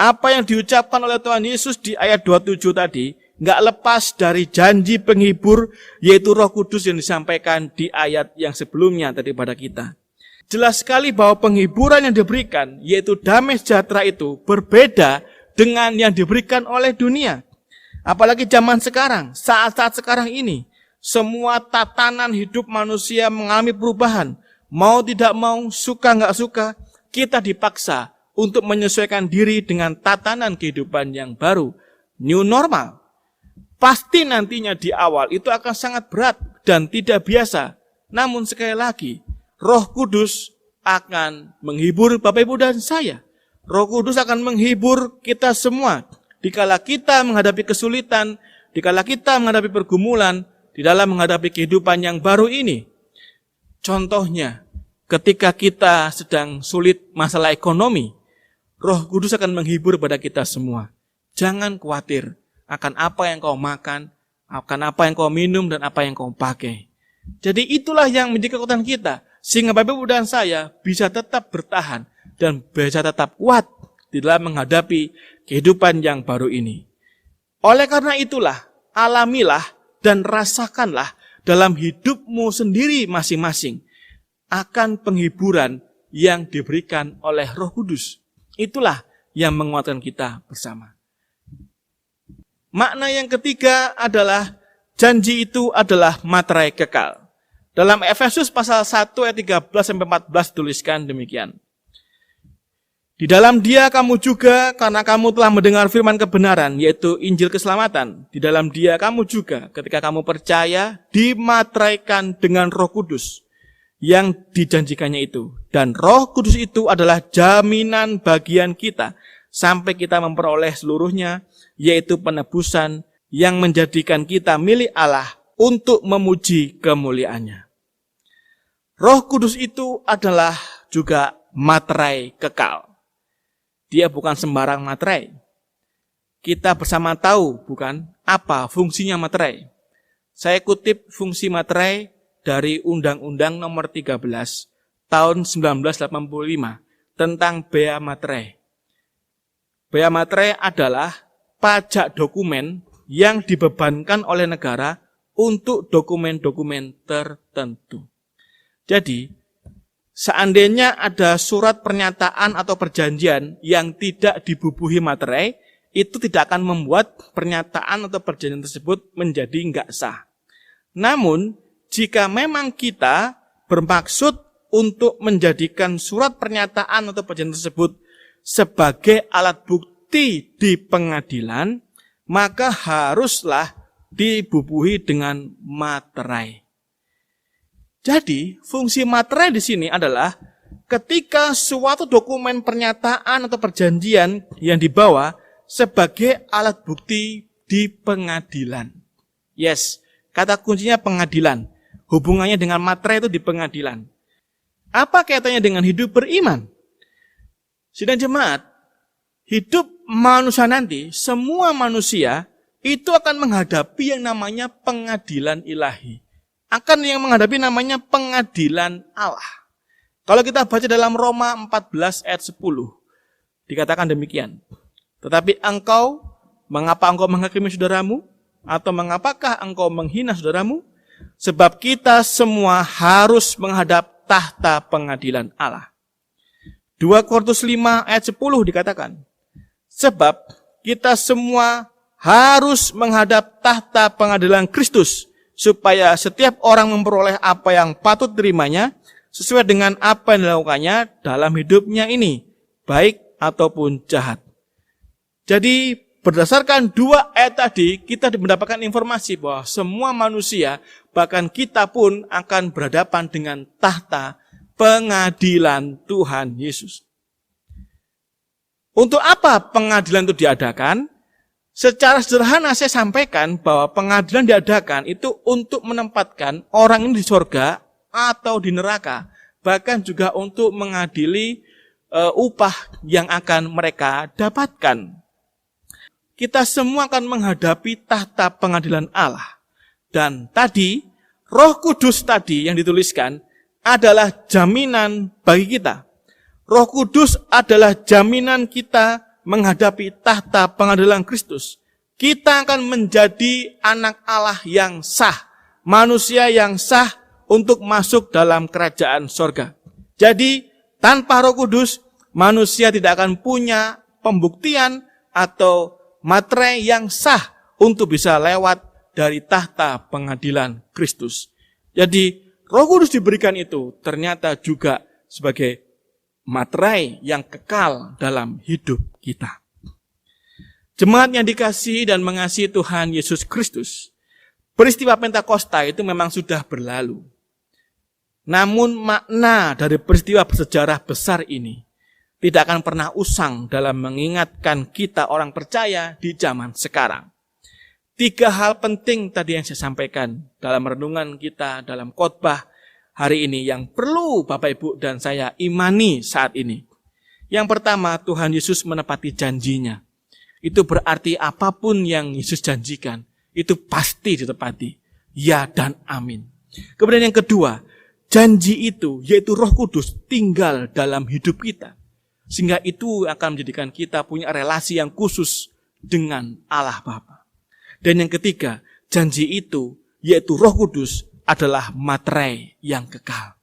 Apa yang diucapkan oleh Tuhan Yesus di ayat 27 tadi nggak lepas dari janji penghibur, yaitu Roh Kudus yang disampaikan di ayat yang sebelumnya tadi pada kita. Jelas sekali bahwa penghiburan yang diberikan, yaitu damai sejahtera itu berbeda dengan yang diberikan oleh dunia. Apalagi zaman sekarang, saat-saat sekarang ini, semua tatanan hidup manusia mengalami perubahan. Mau tidak mau, suka nggak suka, kita dipaksa untuk menyesuaikan diri dengan tatanan kehidupan yang baru, new normal. Pasti nantinya di awal itu akan sangat berat dan tidak biasa. Namun sekali lagi, Roh Kudus akan menghibur Bapak Ibu dan saya. Roh Kudus akan menghibur kita semua. Dikala kita menghadapi kesulitan, dikala kita menghadapi pergumulan, di dalam menghadapi kehidupan yang baru ini. Contohnya, ketika kita sedang sulit masalah ekonomi, Roh Kudus akan menghibur pada kita semua. Jangan khawatir akan apa yang kau makan, akan apa yang kau minum, dan apa yang kau pakai. Jadi itulah yang menjadi kekuatan kita, sehingga Bapak Ibu dan saya bisa tetap bertahan dan bisa tetap kuat di dalam menghadapi kehidupan yang baru ini. Oleh karena itulah, alamilah dan rasakanlah dalam hidupmu sendiri masing-masing akan penghiburan yang diberikan oleh Roh Kudus. Itulah yang menguatkan kita bersama. Makna yang ketiga adalah janji itu adalah materai kekal. Dalam Efesus pasal 1 ayat 13-14 tuliskan demikian. Di dalam Dia kamu juga, karena kamu telah mendengar firman kebenaran, yaitu Injil keselamatan. Di dalam Dia kamu juga, ketika kamu percaya, dimateraikan dengan Roh Kudus yang dijanjikannya itu. Dan Roh Kudus itu adalah jaminan bagian kita sampai kita memperoleh seluruhnya, yaitu penebusan yang menjadikan kita milik Allah untuk memuji kemuliaannya. Roh Kudus itu adalah juga materai kekal. Dia bukan sembarang materai. Kita bersama tahu bukan apa fungsinya materai. Saya kutip fungsi materai dari Undang-Undang Nomor 13 tahun 1985 tentang bea materai. Bea materai adalah pajak dokumen yang dibebankan oleh negara untuk dokumen-dokumen tertentu. Jadi, seandainya ada surat pernyataan atau perjanjian yang tidak dibubuhi materai, itu tidak akan membuat pernyataan atau perjanjian tersebut menjadi enggak sah. Namun, jika memang kita bermaksud untuk menjadikan surat pernyataan atau perjanjian tersebut sebagai alat bukti di pengadilan, maka haruslah dibubuhi dengan materai. Jadi, fungsi materai di sini adalah ketika suatu dokumen pernyataan atau perjanjian yang dibawa sebagai alat bukti di pengadilan. Yes, kata kuncinya pengadilan. Hubungannya dengan materai itu di pengadilan. Apa kaitannya dengan hidup beriman? Sidang jemaat, hidup manusia nanti, semua manusia itu akan menghadapi yang namanya pengadilan ilahi. Akan yang menghadapi namanya pengadilan Allah. Kalau kita baca dalam Roma 14 ayat 10, dikatakan demikian. Tetapi mengapa engkau menghakimi saudaramu? Atau mengapakah engkau menghina saudaramu? Sebab kita semua harus menghadap tahta pengadilan Allah. 2 Korintus 5 ayat 10 dikatakan, sebab kita semua harus menghadap tahta pengadilan Kristus, supaya setiap orang memperoleh apa yang patut terimanya, sesuai dengan apa yang dilakukannya dalam hidupnya ini, baik ataupun jahat. Jadi berdasarkan 2 ayat tadi, kita mendapatkan informasi bahwa semua manusia, bahkan kita pun akan berhadapan dengan tahta pengadilan Tuhan Yesus. Untuk apa pengadilan itu diadakan? Secara sederhana saya sampaikan bahwa pengadilan diadakan itu untuk menempatkan orang ini di surga atau di neraka. Bahkan juga untuk mengadili upah yang akan mereka dapatkan. Kita semua akan menghadapi tahta pengadilan Allah. Dan tadi, Roh Kudus tadi yang dituliskan adalah jaminan bagi kita. Roh Kudus adalah jaminan kita menghadapi tahta pengadilan Kristus, kita akan menjadi anak Allah yang sah, manusia yang sah untuk masuk dalam kerajaan sorga. Jadi, tanpa Roh Kudus, manusia tidak akan punya pembuktian atau materai yang sah untuk bisa lewat dari tahta pengadilan Kristus. Jadi, Roh Kudus diberikan itu ternyata juga sebagai materai yang kekal dalam hidup kita. Jemaat yang dikasihi dan mengasihi Tuhan Yesus Kristus, peristiwa Pentakosta itu memang sudah berlalu. Namun makna dari peristiwa bersejarah besar ini tidak akan pernah usang dalam mengingatkan kita orang percaya di zaman sekarang. 3 hal penting tadi yang saya sampaikan dalam renungan kita, dalam khotbah hari ini yang perlu Bapak Ibu dan saya imani saat ini. Yang pertama, Tuhan Yesus menepati janjinya. Itu berarti apapun yang Yesus janjikan, itu pasti ditepati. Ya dan amin. Kemudian yang kedua, janji itu yaitu Roh Kudus tinggal dalam hidup kita. Sehingga itu akan menjadikan kita punya relasi yang khusus dengan Allah Bapa. Dan yang ketiga, janji itu yaitu Roh Kudus adalah materai yang kekal.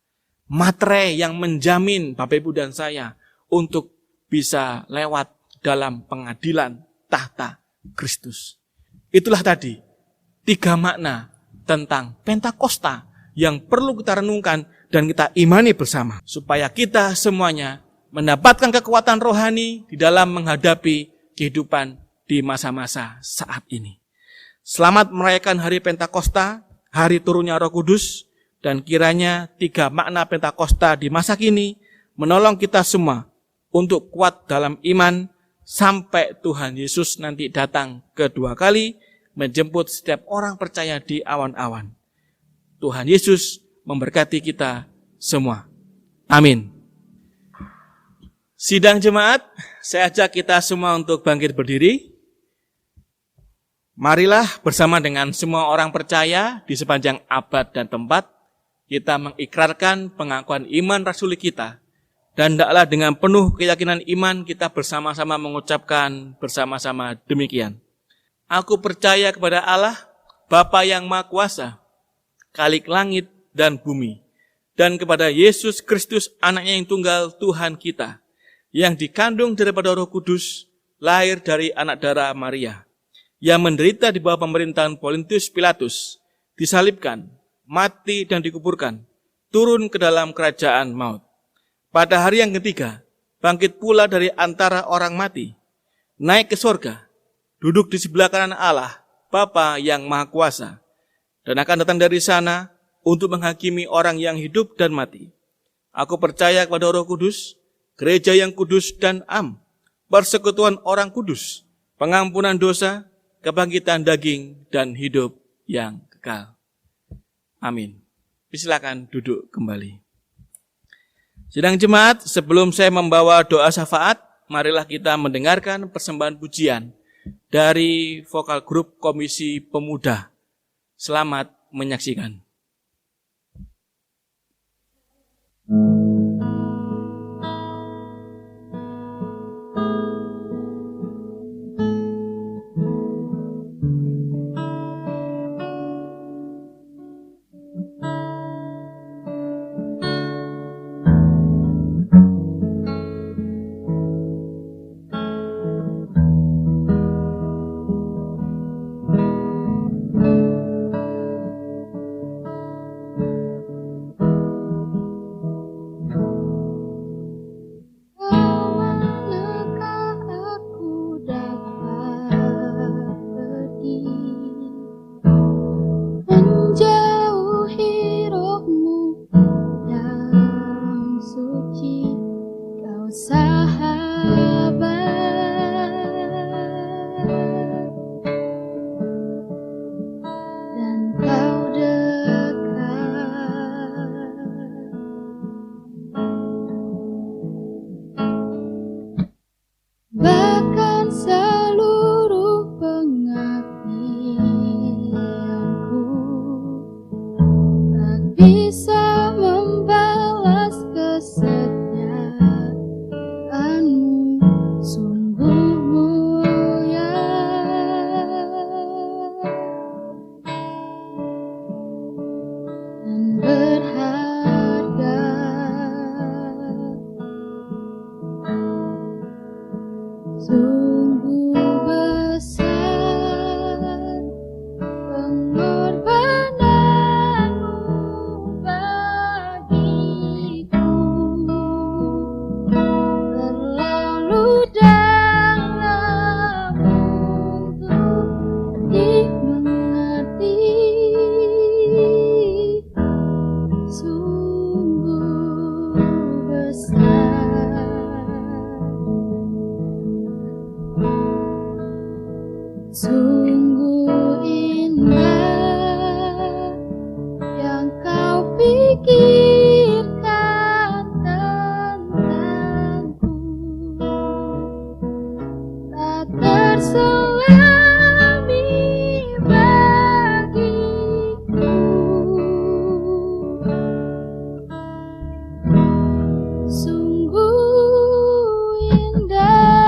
Materai yang menjamin Bapak Ibu dan saya untuk bisa lewat dalam pengadilan tahta Kristus. Itulah tadi 3 makna tentang Pentakosta yang perlu kita renungkan dan kita imani bersama. Supaya kita semuanya mendapatkan kekuatan rohani di dalam menghadapi kehidupan di masa-masa saat ini. Selamat merayakan hari Pentakosta, hari turunnya Roh Kudus, dan kiranya 3 makna Pentakosta di masa kini menolong kita semua untuk kuat dalam iman sampai Tuhan Yesus nanti datang kedua kali menjemput setiap orang percaya di awan-awan. Tuhan Yesus memberkati kita semua. Amin. Sidang jemaat, saya ajak kita semua untuk bangkit berdiri. Marilah bersama dengan semua orang percaya di sepanjang abad dan tempat, kita mengikrarkan pengakuan iman rasuli kita. Dan hendaklah dengan penuh keyakinan iman kita bersama-sama mengucapkan bersama-sama demikian. Aku percaya kepada Allah, Bapa yang Maha Kuasa, Khalik langit dan bumi, dan kepada Yesus Kristus anaknya yang tunggal Tuhan kita, yang dikandung daripada Roh Kudus, lahir dari anak darah Maria, yang menderita di bawah pemerintahan Pontius Pilatus, disalibkan, mati dan dikuburkan, turun ke dalam kerajaan maut. Pada hari yang ketiga, bangkit pula dari antara orang mati, naik ke sorga, duduk di sebelah kanan Allah, Bapa yang Maha Kuasa, dan akan datang dari sana untuk menghakimi orang yang hidup dan mati. Aku percaya kepada Roh Kudus, gereja yang kudus dan persekutuan orang kudus, pengampunan dosa, kebangkitan daging, dan hidup yang kekal. Amin. Silakan duduk kembali. Sidang jemaat, sebelum saya membawa doa syafaat, marilah kita mendengarkan persembahan pujian dari vokal grup Komisi Pemuda. Selamat menyaksikan. sungguh besar. Sungguh indah yang kau pikirkan tentangku, tak terselami bagiku. Sungguh indah.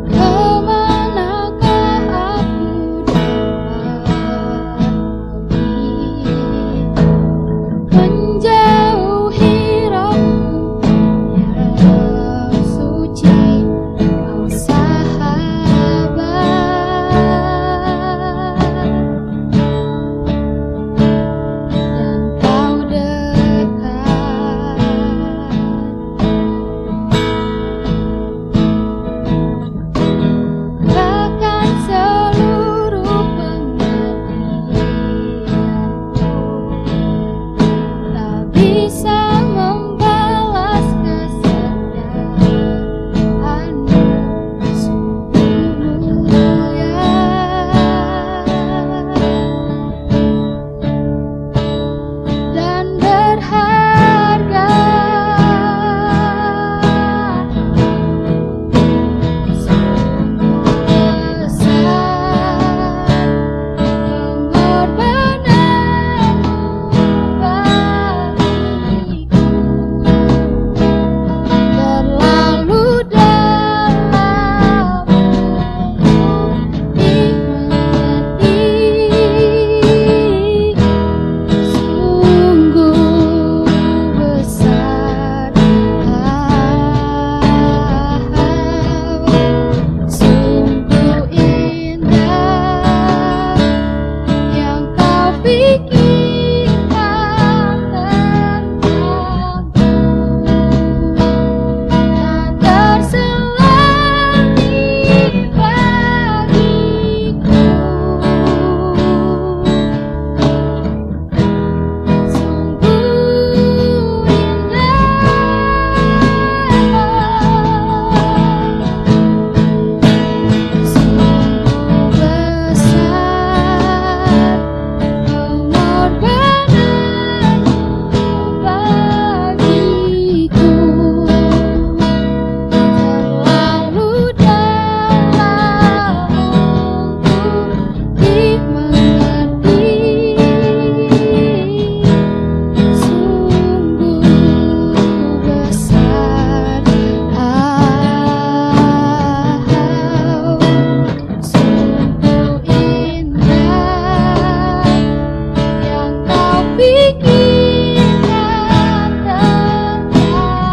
Kemanakah aku dapat pergi, menjauhi rohmu yang suci, kau sahabat, dan kau dekat. Bahkan seluruh pengabdianku tak bisa membalas kesetiaanmu. Sungguh mulia dan berharga. Sungguh besar pengorbananmu bagiku, terlalu dalam untuk dimengerti. Sungguh besar, sungguh indah yang kau pikirkan tentangku, tak terselami bagiku. Sungguh indah, sungguh besar pengorbananmu bagiku, terlalu dalam untuk dimengerti. Sungguh besar, sungguh indah yang kau pikirkan tentangku,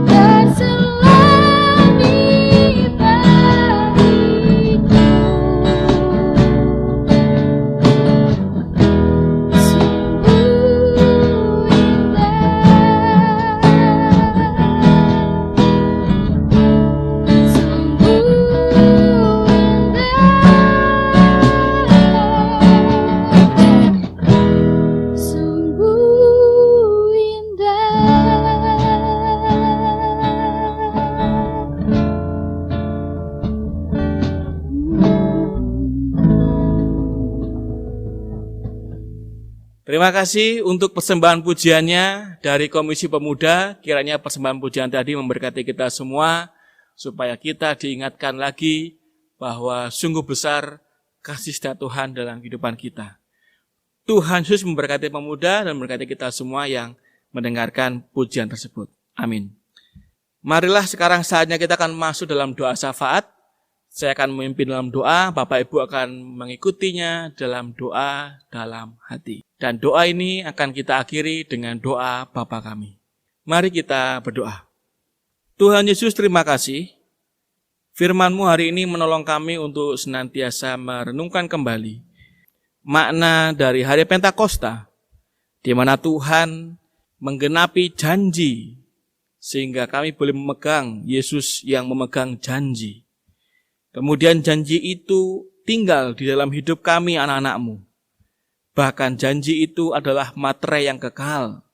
tak terselami bagiku. Sungguh indah, sungguh indah. Terima kasih untuk persembahan pujiannya dari Komisi Pemuda. Kiranya persembahan pujian tadi memberkati kita semua, supaya kita diingatkan lagi bahwa sungguh besar kasih setia Tuhan dalam kehidupan kita. Tuhan Yesus memberkati pemuda dan memberkati kita semua yang mendengarkan pujian tersebut. Amin. Marilah sekarang saatnya kita akan masuk dalam doa syafaat. Saya akan memimpin dalam doa, Bapak Ibu akan mengikutinya dalam doa dalam hati. Dan doa ini akan kita akhiri dengan doa Bapa kami. Mari kita berdoa. Tuhan Yesus, terima kasih. Firman-Mu hari ini menolong kami untuk senantiasa merenungkan kembali makna dari hari Pentakosta, di mana Tuhan menggenapi janji, sehingga kami boleh memegang Yesus yang memegang janji. Kemudian janji itu tinggal di dalam hidup kami anak-anak-Mu. Bahkan janji itu adalah materai yang kekal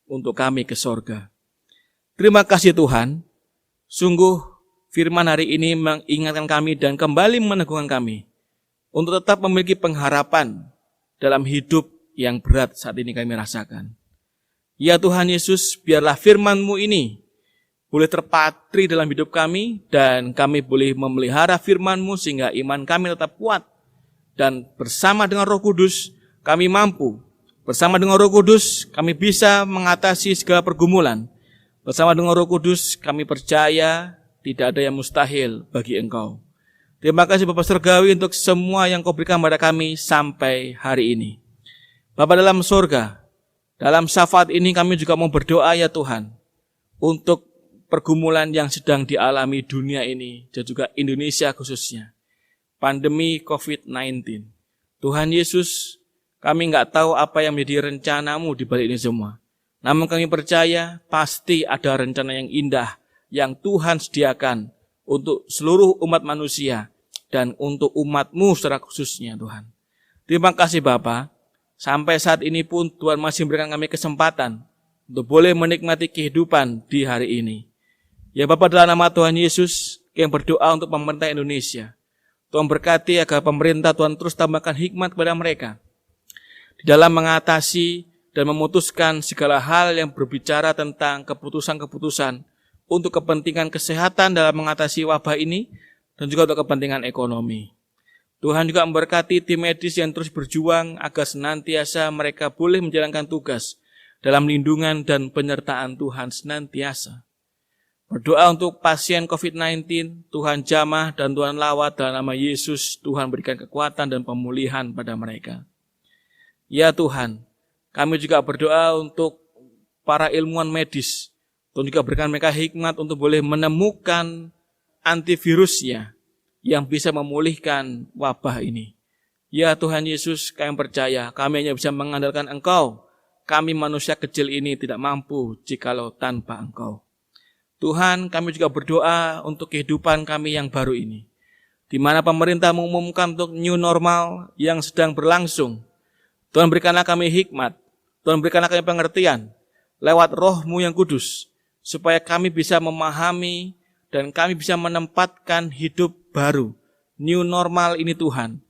untuk kami ke sorga. Terima kasih Tuhan, sungguh firman hari ini mengingatkan kami dan kembali meneguhkan kami untuk tetap memiliki pengharapan dalam hidup yang berat saat ini kami rasakan. Ya Tuhan Yesus, biarlah firman-Mu ini boleh terpatri dalam hidup kami dan kami boleh memelihara firman-Mu sehingga iman kami tetap kuat. Dan bersama dengan Roh Kudus kami mampu. Bersama dengan Roh Kudus kami bisa mengatasi segala pergumulan. Bersama dengan Roh Kudus kami percaya tidak ada yang mustahil bagi Engkau. Terima kasih Bapa Surgawi untuk semua yang Kau berikan kepada kami sampai hari ini. Bapa dalam surga, dalam syafaat ini kami juga mau berdoa ya Tuhan, untuk pergumulan yang sedang dialami dunia ini dan juga Indonesia khususnya. Pandemi COVID-19. Tuhan Yesus, kami nggak tahu apa yang menjadi rencana-Mu di balik ini semua. Namun kami percaya pasti ada rencana yang indah yang Tuhan sediakan untuk seluruh umat manusia dan untuk umat-Mu secara khususnya Tuhan. Terima kasih Bapa. Sampai saat ini pun Tuhan masih memberikan kami kesempatan untuk boleh menikmati kehidupan di hari ini. Ya Bapa, dalam nama Tuhan Yesus yang berdoa untuk pemerintah Indonesia. Tuhan berkati agar pemerintah Tuhan terus tambahkan hikmat kepada mereka di dalam mengatasi dan memutuskan segala hal yang berbicara tentang keputusan-keputusan untuk kepentingan kesehatan dalam mengatasi wabah ini dan juga untuk kepentingan ekonomi. Tuhan juga memberkati tim medis yang terus berjuang agar senantiasa mereka boleh menjalankan tugas dalam lindungan dan penyertaan Tuhan senantiasa. Berdoa untuk pasien COVID-19, Tuhan jamah dan Tuhan lawat dalam nama Yesus, Tuhan berikan kekuatan dan pemulihan pada mereka. Ya Tuhan, kami juga berdoa untuk para ilmuwan medis, Tuhan juga berikan mereka hikmat untuk boleh menemukan antivirusnya yang bisa memulihkan wabah ini. Ya Tuhan Yesus, kami percaya kami hanya bisa mengandalkan Engkau. Kami manusia kecil ini tidak mampu jikalau tanpa Engkau. Tuhan, kami juga berdoa untuk kehidupan kami yang baru ini, di mana pemerintah mengumumkan untuk new normal yang sedang berlangsung. Tuhan berikanlah kami hikmat, Tuhan berikanlah kami pengertian lewat Roh-Mu yang kudus, supaya kami bisa memahami dan kami bisa menempatkan hidup baru. New normal ini Tuhan,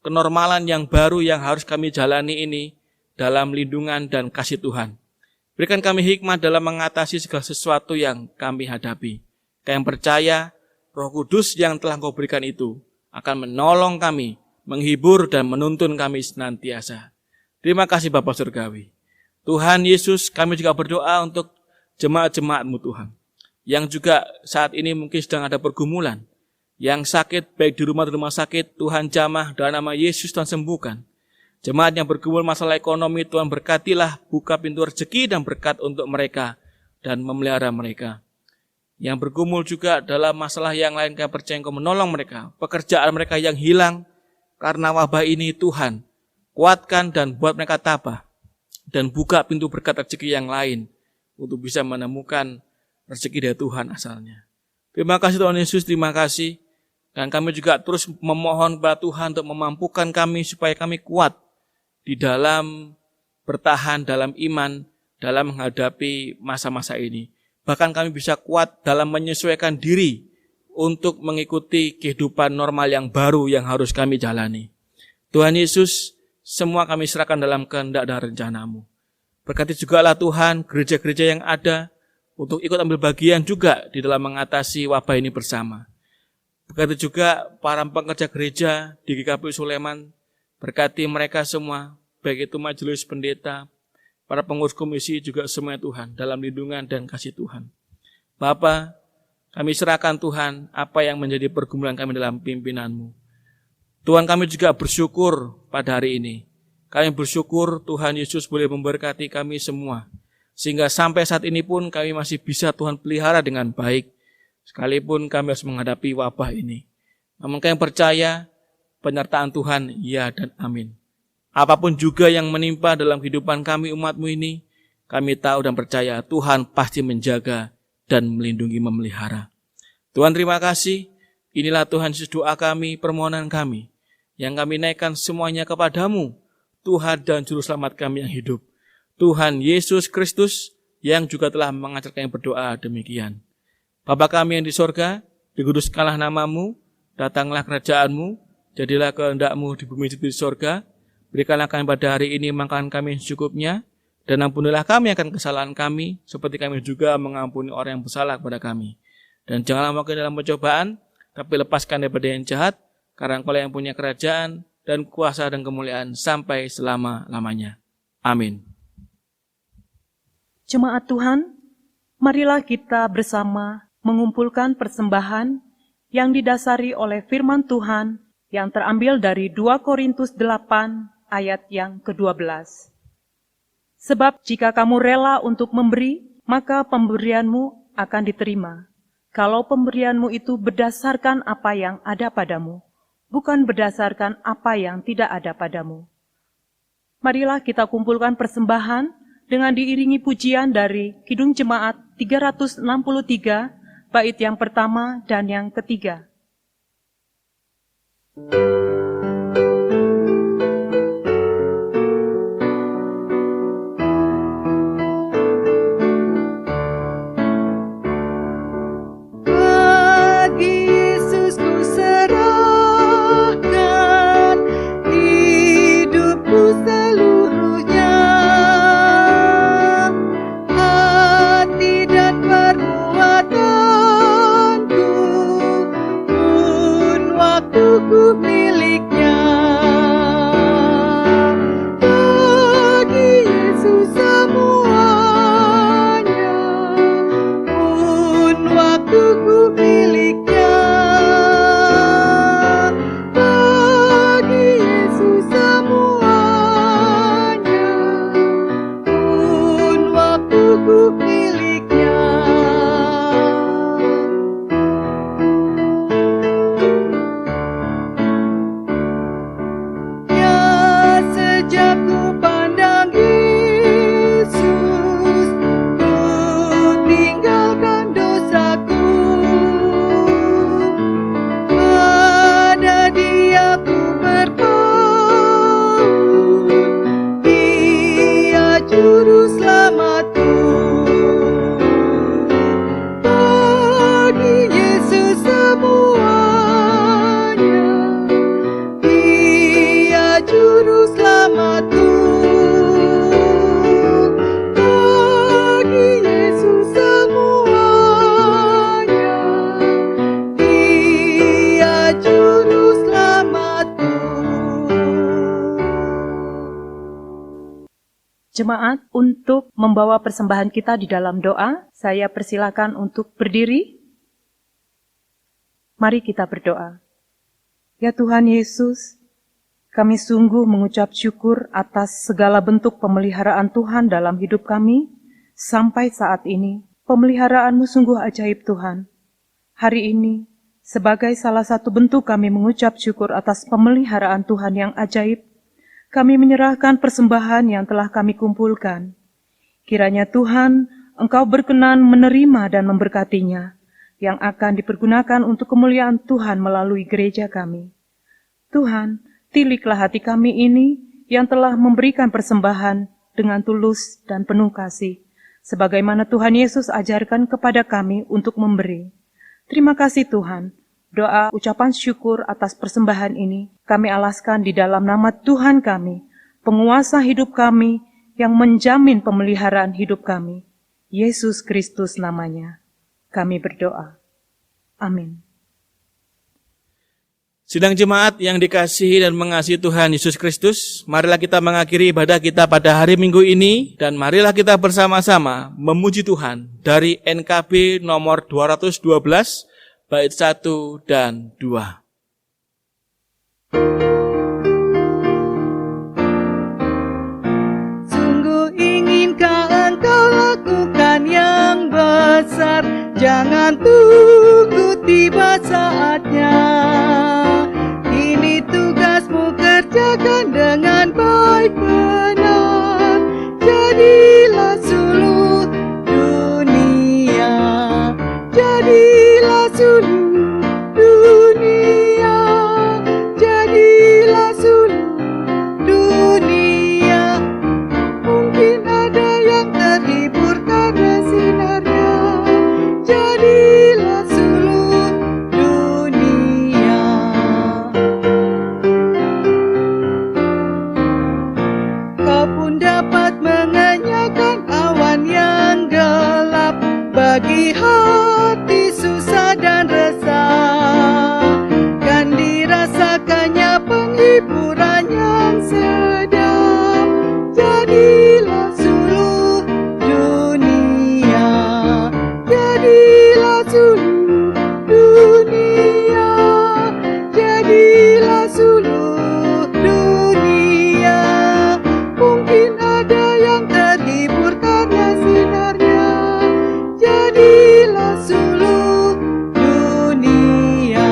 kenormalan yang baru yang harus kami jalani ini dalam lindungan dan kasih Tuhan. Berikan kami hikmat dalam mengatasi segala sesuatu yang kami hadapi. Kami percaya Roh Kudus yang telah Kau berikan itu akan menolong kami, menghibur dan menuntun kami senantiasa. Terima kasih Bapa Surgawi. Tuhan Yesus, kami juga berdoa untuk jemaat-jemaat-Mu Tuhan, yang juga saat ini mungkin sedang ada pergumulan, yang sakit baik di rumah sakit, Tuhan jamah dalam nama Yesus Tuhan sembuhkan. Jemaat yang bergumul masalah ekonomi, Tuhan berkatilah, buka pintu rezeki dan berkat untuk mereka dan memelihara mereka. Yang bergumul juga dalam masalah yang lain, kami percaya Engkau menolong mereka. Pekerjaan mereka yang hilang karena wabah ini, Tuhan kuatkan dan buat mereka tabah dan buka pintu berkat rezeki yang lain untuk bisa menemukan rezeki dari Tuhan asalnya. Terima kasih Tuhan Yesus, terima kasih. Dan kami juga terus memohon kepada Tuhan untuk memampukan kami supaya kami kuat di dalam bertahan dalam iman, dalam menghadapi masa-masa ini. Bahkan kami bisa kuat dalam menyesuaikan diri untuk mengikuti kehidupan normal yang baru yang harus kami jalani. Tuhan Yesus, semua kami serahkan dalam kehendak dan rencana-Mu. Berkati jugalah Tuhan gereja-gereja yang ada untuk ikut ambil bagian juga di dalam mengatasi wabah ini bersama. Berkati juga para pekerja gereja di GKP Sulaiman. Berkati mereka semua, baik itu majelis pendeta, para pengurus komisi juga semua Tuhan, dalam lindungan dan kasih Tuhan. Bapa, kami serahkan Tuhan apa yang menjadi pergumulan kami dalam pimpinan-Mu. Tuhan, kami juga bersyukur pada hari ini. Kami bersyukur Tuhan Yesus boleh memberkati kami semua. Sehingga sampai saat ini pun kami masih bisa Tuhan pelihara dengan baik, sekalipun kami harus menghadapi wabah ini. Namun kami percaya penyertaan Tuhan, ya dan amin. Apapun juga yang menimpa dalam kehidupan kami umat-Mu ini, kami tahu dan percaya Tuhan pasti menjaga dan melindungi memelihara. Tuhan terima kasih, inilah Tuhan Yesus doa kami, permohonan kami, yang kami naikkan semuanya kepadamu, Tuhan dan Juru Selamat kami yang hidup, Tuhan Yesus Kristus, yang juga telah mengajar kami berdoa demikian. Bapa kami yang di sorga, dikuduskanlah namamu, datanglah kerajaan-Mu, jadilah kehendak-Mu di bumi seperti di sorga. Berikanlah kami pada hari ini makan kami secukupnya, dan ampunilah kami akan kesalahan kami, seperti kami juga mengampuni orang yang bersalah kepada kami. Dan janganlah masuk dalam pencobaan, tapi lepaskan daripada yang jahat, karena Engkau yang punya kerajaan, dan kuasa dan kemuliaan sampai selama-lamanya. Amin. Jemaat Tuhan, marilah kita bersama mengumpulkan persembahan yang didasari oleh firman Tuhan yang terambil dari 2 Korintus 8 ayat yang ke-12. Sebab jika kamu rela untuk memberi, maka pemberianmu akan diterima. Kalau pemberianmu itu berdasarkan apa yang ada padamu, bukan berdasarkan apa yang tidak ada padamu. Marilah kita kumpulkan persembahan dengan diiringi pujian dari Kidung Jemaat 363, bait yang pertama dan yang ketiga. Jemaat, untuk membawa persembahan kita di dalam doa, saya persilakan untuk berdiri. Mari kita berdoa. Ya Tuhan Yesus, kami sungguh mengucap syukur atas segala bentuk pemeliharaan Tuhan dalam hidup kami. Sampai saat ini, pemeliharaanmu sungguh ajaib Tuhan. Hari ini, sebagai salah satu bentuk kami mengucap syukur atas pemeliharaan Tuhan yang ajaib, kami menyerahkan persembahan yang telah kami kumpulkan. Kiranya Tuhan, Engkau berkenan menerima dan memberkatinya, yang akan dipergunakan untuk kemuliaan Tuhan melalui gereja kami. Tuhan, tiliklah hati kami ini yang telah memberikan persembahan dengan tulus dan penuh kasih, sebagaimana Tuhan Yesus ajarkan kepada kami untuk memberi. Terima kasih Tuhan. Doa ucapan syukur atas persembahan ini kami alaskan di dalam nama Tuhan kami, penguasa hidup kami yang menjamin pemeliharaan hidup kami. Yesus Kristus namanya. Kami berdoa. Amin. Sidang jemaat yang dikasihi dan mengasihi Tuhan Yesus Kristus, marilah kita mengakhiri ibadah kita pada hari Minggu ini, dan marilah kita bersama-sama memuji Tuhan dari NKB nomor 212, bait 1 dan 2. Sungguh inginkah engkau Jangan tunggu tiba saatnya. Ini tugasmu, kerjakan dengan baik benar. Jadilah suluh dunia. Jadilah suluh dunia. Jadilah suluh dunia. Mungkin ada yang terhibur karena sinarnya. Jadilah suluh dunia. Kau pun dapat mengenyahkan awan yang gelap bagi hati susah dan resah. Kan dirasakannya penghiburan yang sedap. Jadilah suluh dunia. Jadilah suluh dunia. Jadilah suluh dunia. Mungkin ada yang terhibur karena sinarnya. Jadilah suluh dunia.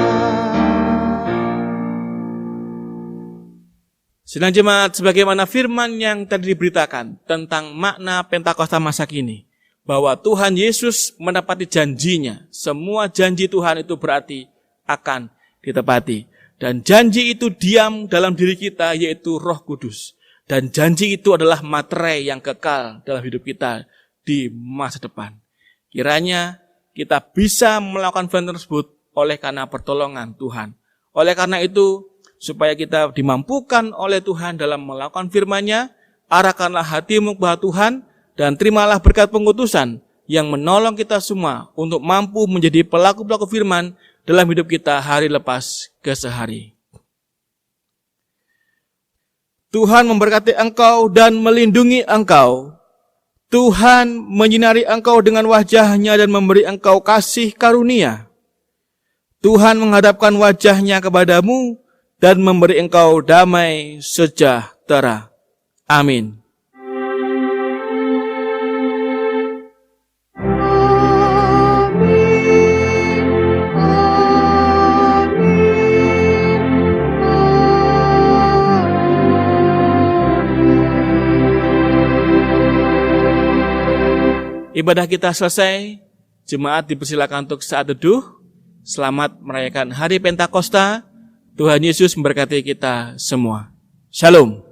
Sidang jemaat, sebagaimana firman yang tadi diberitakan tentang makna Pentakosta masa kini, bahwa Tuhan Yesus menepati janjinya. Semua janji Tuhan itu berarti akan ditepati. Dan janji itu diam dalam diri kita, yaitu Roh Kudus. Dan janji itu adalah materai yang kekal dalam hidup kita di masa depan. Kiranya kita bisa melakukan firman tersebut oleh karena pertolongan Tuhan. Oleh karena itu, supaya kita dimampukan oleh Tuhan dalam melakukan firman-Nya, arahkanlah hatimu kepada Tuhan dan terimalah berkat pengutusan yang menolong kita semua untuk mampu menjadi pelaku-pelaku firman dalam hidup kita hari lepas ke sehari. Tuhan memberkati engkau dan melindungi engkau. Tuhan menyinari engkau dengan wajah-Nya dan memberi engkau kasih karunia. Tuhan menghadapkan wajah-Nya kepadamu dan memberi engkau damai sejahtera. Amin. Ibadah kita selesai. Jemaat dipersilakan untuk saat teduh. Selamat merayakan Hari Pentakosta. Tuhan Yesus memberkati kita semua. Shalom.